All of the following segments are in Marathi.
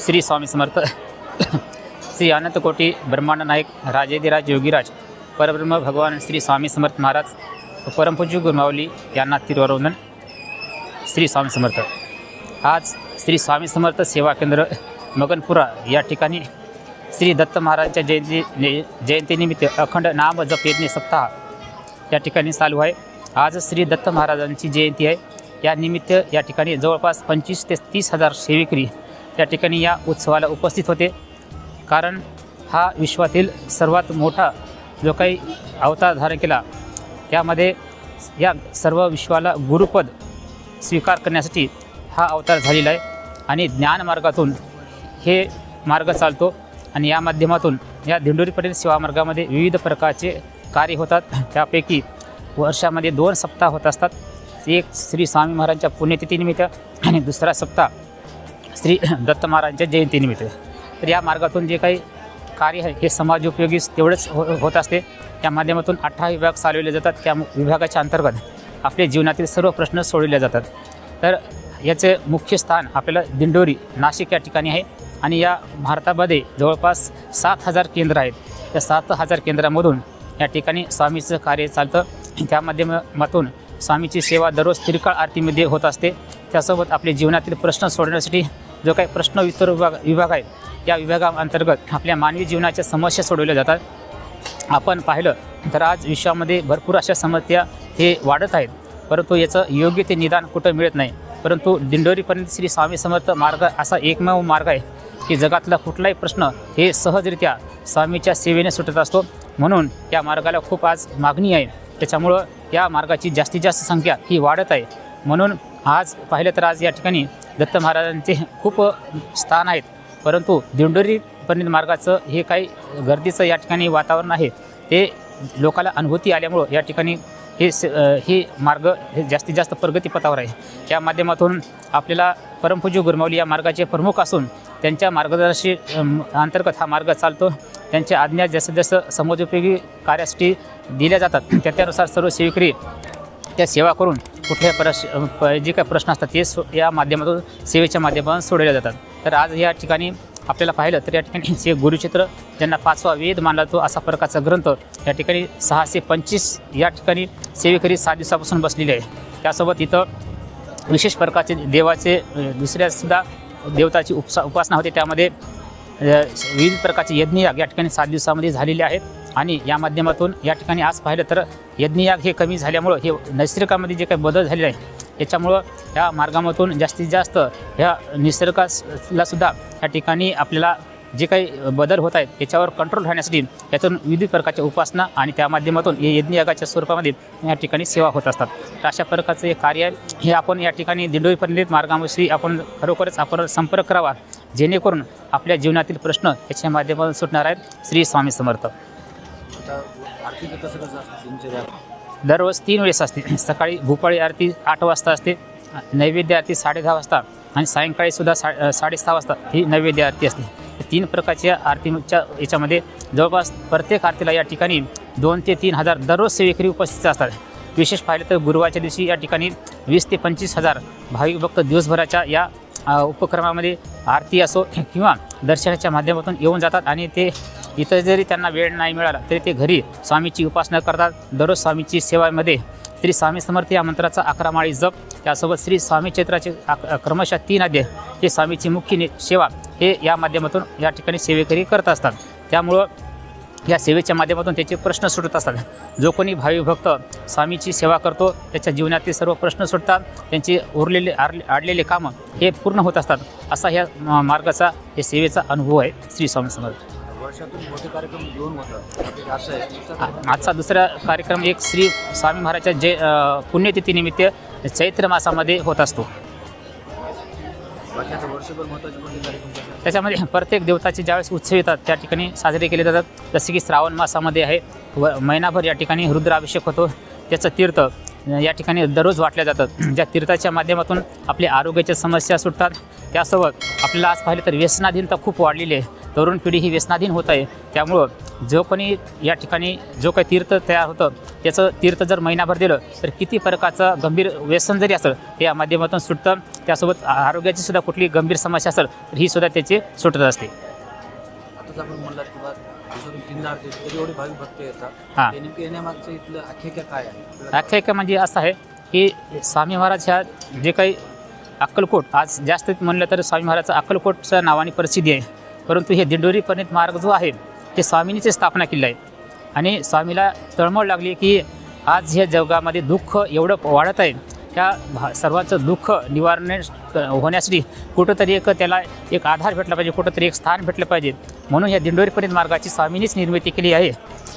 श्री स्वामी समर्थ श्री अनंत कोटी ब्रह्मांड नायक राजेधिराज योगीराज परब्रह्म भगवान श्री स्वामी समर्थ महाराज परमपूज्य गुरुमाऊली यांना तिरुवंदन। श्री स्वामी समर्थ। आज श्री स्वामी समर्थ सेवा केंद्र मगनपुरा या ठिकाणी श्री दत्त महाराजांच्या जयंतीनिमित्त अखंड नाम जप यज्ञ सप्ताह या ठिकाणी चालू आहे। आज श्री दत्त महाराजांची जयंती आहे। या निमित्त या ठिकाणी जवळपास 25 ते 30 हजार सेवेकरी या ठिकाणी या उत्सवाला उपस्थित होते। कारण हा विश्वातील सर्वात मोठा जो काही अवतार धारण केला यामध्ये या सर्व विश्वाला गुरुपद स्वीकार करण्यासाठी हा अवतार झालेला आहे आणि ज्ञानमार्गातून हे मार्ग चालतो आणि या माध्यमातून या दिंडोरीपर्यंत सेवा मार्गामध्ये विविध प्रकारचे कार्य होतात। त्यापैकी वर्षामध्ये 2 सप्ताह होत असतात। एक श्री स्वामी महाराजांच्या पुण्यतिथीनिमित्त आणि दुसरा सप्ताह श्री दत्त महाराजांच्या जयंतीनिमित्त। तर या मार्गातून जे काही कार्य आहे हे समाजोपयोगी तेवढंच होत असते। त्या माध्यमातून 18 विभाग चालवले जातात। त्या विभागाच्या अंतर्गत आपल्या जीवनातील सर्व प्रश्न सोडवले जातात। तर याचे मुख्य स्थान आपल्याला दिंडोरी नाशिक या ठिकाणी आहे आणि या भारतामध्ये जवळपास 7000 केंद्र आहेत। त्या 7000 केंद्रामधून या ठिकाणी स्वामीचं कार्य चालतं। त्या माध्यमातून स्वामीची सेवा दररोज त्रिकाळ आरतीमध्ये होत असते। त्यासोबत आपल्या जीवनातील प्रश्न सोडवण्यासाठी जो काही प्रश्न उत्तर विभाग आहे या विभागाअंतर्गत आपल्या मानवी जीवनाच्या समस्या सोडवल्या जातात। आपण पाहिलं तर आज विश्वामध्ये भरपूर अशा समस्या हे वाढत आहेत, परंतु याचं योग्य ते निदान कुठं मिळत नाही। परंतु दिंडोरीपर्यंत श्री स्वामी समर्थ मार्ग असा एकमेव मार्ग आहे की जगातला कुठलाही प्रश्न हे सहजरित्या स्वामीच्या सेवेने सुटत असतो। म्हणून या मार्गाला खूप आज मागणी आहे। त्याच्यामुळं या मार्गाची जास्तीत जास्त संख्या ही वाढत आहे। म्हणून आज पाहिलं तर आज या ठिकाणी दत्त महाराजांचे खूप स्थान आहेत, परंतु दिंडोरीपर्यंत मार्गाचं हे काही गर्दीचं या ठिकाणी वातावरण आहे ते लोकाला अनुभूती आल्यामुळं या ठिकाणी हे मार्ग हे जास्तीत जास्त प्रगतीपथावर आहे। या माध्यमातून आपल्याला परमपूज्य गुरुमाऊली या मार्गाचे प्रमुख असून त्यांच्या मार्गदर्शी अंतर्गत हा मार्ग चालतो। त्यांच्या आज्ञा जसं जसं समाजोपयोगी कार्यासाठी दिल्या जातात त्यानुसार सर्व सेवेकरी त्या सेवा करून कुठल्या जे काही प्रश्न असतात ते या माध्यमातून सेवेच्या माध्यमातून सोडवले जातात। तर आज या ठिकाणी आपल्याला पाहिलं तर या ठिकाणी हे गुरुचित्र ज्यांना 5वा वेद मानला जातो असा प्रकारचा ग्रंथ या ठिकाणी 625 या ठिकाणी सेवेकरी 7 दिवसापासून बसलेले आहे। त्यासोबत इथं विशेष प्रकारचे देवाचे दुसऱ्यासुद्धा देवताची उपासना होते। त्यामध्ये विविध प्रकारचे यज्ञयाग या ठिकाणी 7 दिवसामध्ये झालेले आहेत आणि या माध्यमातून या ठिकाणी आज पाहिलं तर यज्ञयाग हे कमी झाल्यामुळं हे नैसर्गिकामध्ये जे काही बदल झालेले आहे याच्यामुळं या मार्गामधून जास्तीत जास्त ह्या निसर्गालासुद्धा या ठिकाणी आपल्याला जे काही बदल होत आहेत याच्यावर कंट्रोल राहण्यासाठी यातून विविध प्रकारच्या उपासना आणि त्या माध्यमातून हे यज्ञयागाच्या स्वरूपामध्ये या ठिकाणी सेवा होत असतात। तर अशा प्रकारचं हे कार्य आहे हे आपण या ठिकाणी दिंडोरीपर्यंत मार्गाविषयी आपण खरोखरच आपण संपर्क करावा जेणेकरून आपल्या जीवनातील प्रश्न याच्या माध्यमातून सुटणार आहेत। श्री स्वामी समर्थ। दररोज 3 वेळेस असते। सकाळी भूपाळी आरती 8 वाजता असते, नैवेद्य आरती 10:30 वाजता आणि सायंकाळीसुद्धा 6:30 वाजता ही नैवेद्य आरती असते। 3 प्रकारच्या आरतीच्या याच्यामध्ये जवळपास प्रत्येक आरतीला या ठिकाणी 2 ते 3 हजार दररोज सेवेकरी उपस्थित असतात। विशेष पाहिलं तर गुरुवारच्या दिवशी या ठिकाणी 20 ते 25 हजार भाविक भक्त दिवसभराच्या या उपक्रमामध्ये आरती असो किंवा दर्शनाच्या माध्यमातून येऊन जातात आणि ते इथं जरी त्यांना वेळ नाही मिळाला तरी ते घरी स्वामीची उपासना करतात। दररोज स्वामीची सेवामध्ये श्री स्वामी समर्थ या मंत्राचा 11 माळी जप, त्यासोबत श्री स्वामी चैत्राचे क्रमशः 3 अध्याय हे स्वामीची मुख्य सेवा हे या माध्यमातून या ठिकाणी सेवेकरी करत असतात। त्यामुळं या सेवेच्या माध्यमातून त्याचे प्रश्न सुटत असतात। जो कोणी भाविक भक्त स्वामीची सेवा करतो त्याच्या जीवनातील सर्व प्रश्न सुटतात, त्यांचे उरलेले आडलेले कामं हे पूर्ण होत असतात। असा ह्या मार्गाचा हे सेवेचा अनुभव आहे। श्री स्वामी समर्थ। वर्षातून मोठे कार्यक्रम 2 होतात। आजचा दुसरा कार्यक्रम एक श्री स्वामी महाराजांच्या पुण्यतिथीनिमित्त चैत्र मासामध्ये होत असतो। त्याच्यामध्ये प्रत्येक देवताचे ज्यावेळेस उत्सव येतात त्या ठिकाणी साजरे केले जातात। जसे की श्रावण मासामध्ये आहे महिनाभर या ठिकाणी रुद्राभिषेक होतो, त्याचं तीर्थ या ठिकाणी दररोज वाटल्या जातात। ज्या तीर्थाच्या माध्यमातून आपल्या आरोग्याच्या समस्या सुटतात। त्यासोबत आपल्याला आज पाहिलं तर व्यसनाधीनता खूप वाढलेली आहे। तरुण पिढी ही व्यसनाधीन होत आहे. त्यामुळं जो कोणी या ठिकाणी जो काही तीर्थ तयार होतं त्याचं तीर्थ जर महिनाभर दिलं तर किती प्रकारचं गंभीर व्यसन जरी असेल ते या माध्यमातून सुटतं. त्यासोबत आरोग्याची सुद्धा कुठली गंभीर समस्या असेल तर ही सुद्धा त्याची सुटत असते. आताच आपण म्हणलात किंवा दिवसातून 3 तरी एवढे भाविक भक्त येतात. हां. ते नेमकं येण्यामागचं इथलं आख्यायिका काय आहे? आख्यायिका म्हणजे असं आहे की स्वामी महाराज ह्या जे काही अक्कलकोट आज जास्त म्हणलं तर स्वामी महाराजचं अक्कलकोटच्या नावाने प्रसिद्धी आहे. परंतु हे दिंडोरी परिणित मार्ग जो आहे ते स्वामींनीची स्थापना केली आहे. आणि स्वामीला तळमळ लागली की आज ह्या जगामध्ये दुःख एवढं वाढत आहे त्या सर्वांचं दुःख निवारण होण्यासाठी कुठंतरी त्याला एक आधार भेटला पाहिजे, कुठंतरी एक स्थान भेटलं पाहिजे. म्हणून या दिंडोरी परिणित मार्गाची स्वामींनीच निर्मिती केली आहे.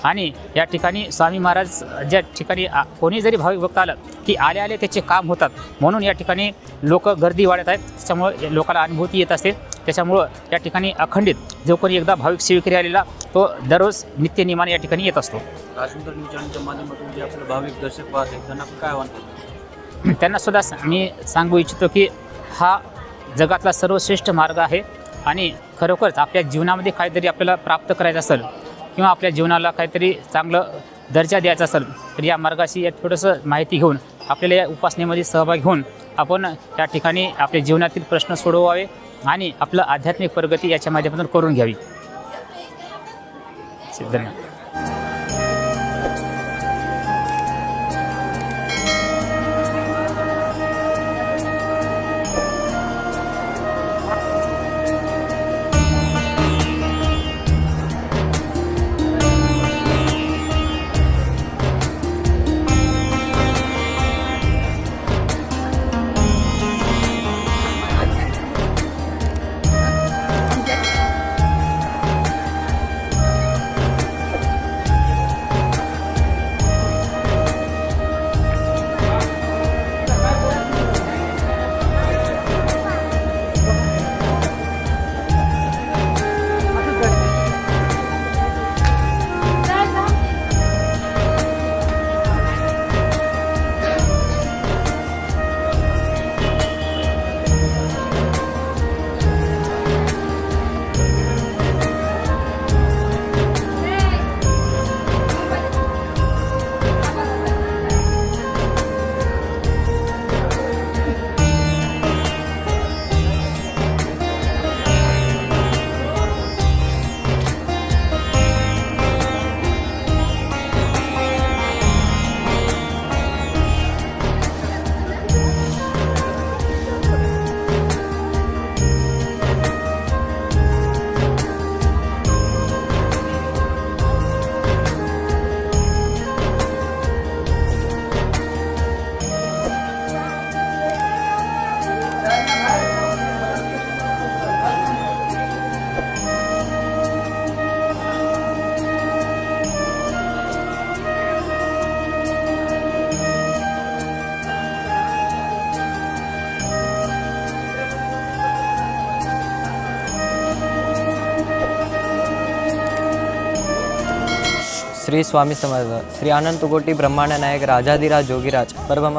आणि या ठिकाणी स्वामी महाराज ज्या ठिकाणी कोणी जरी भाविक भक्त आलं की आले आले त्याचे काम होतात. म्हणून या ठिकाणी लोक गर्दी वाढत आहेत. त्याच्यामुळं लोकांना अनुभूती येत असते. त्याच्यामुळं या ठिकाणी अखंडित जो कोणी एकदा भाविक सेवेकरी आलेला तो दररोज नित्यनियमाने या ठिकाणी येत असतो. राजनंतर न्यूज चॅनलच्या माध्यमातून जे आपले भाविक दर्शक पाहत आहेत त्यांना आपण काय म्हणतात? त्यांना सुद्धा मी सांगू इच्छितो की हा जगातला सर्वश्रेष्ठ मार्ग आहे. आणि खरोखरच आपल्या जीवनामध्ये काहीतरी आपल्याला प्राप्त करायचं असेल किंवा आपल्या जीवनाला काहीतरी चांगलं दर्जा द्यायचा असेल तर या मार्गाशी थोडंसं माहिती घेऊन आपल्याला या उपासनेमध्ये सहभाग घेऊन आपण या ठिकाणी आपल्या जीवनातील प्रश्न सोडवावे आणि आपलं आध्यात्मिक प्रगती याच्या माध्यमातून करून घ्यावी. धन्यवाद. श्री स्वामी समर्थ. श्री अनंत कोटी ब्रह्मांड नायक राजाधिराज जोगीराज परब्रह्म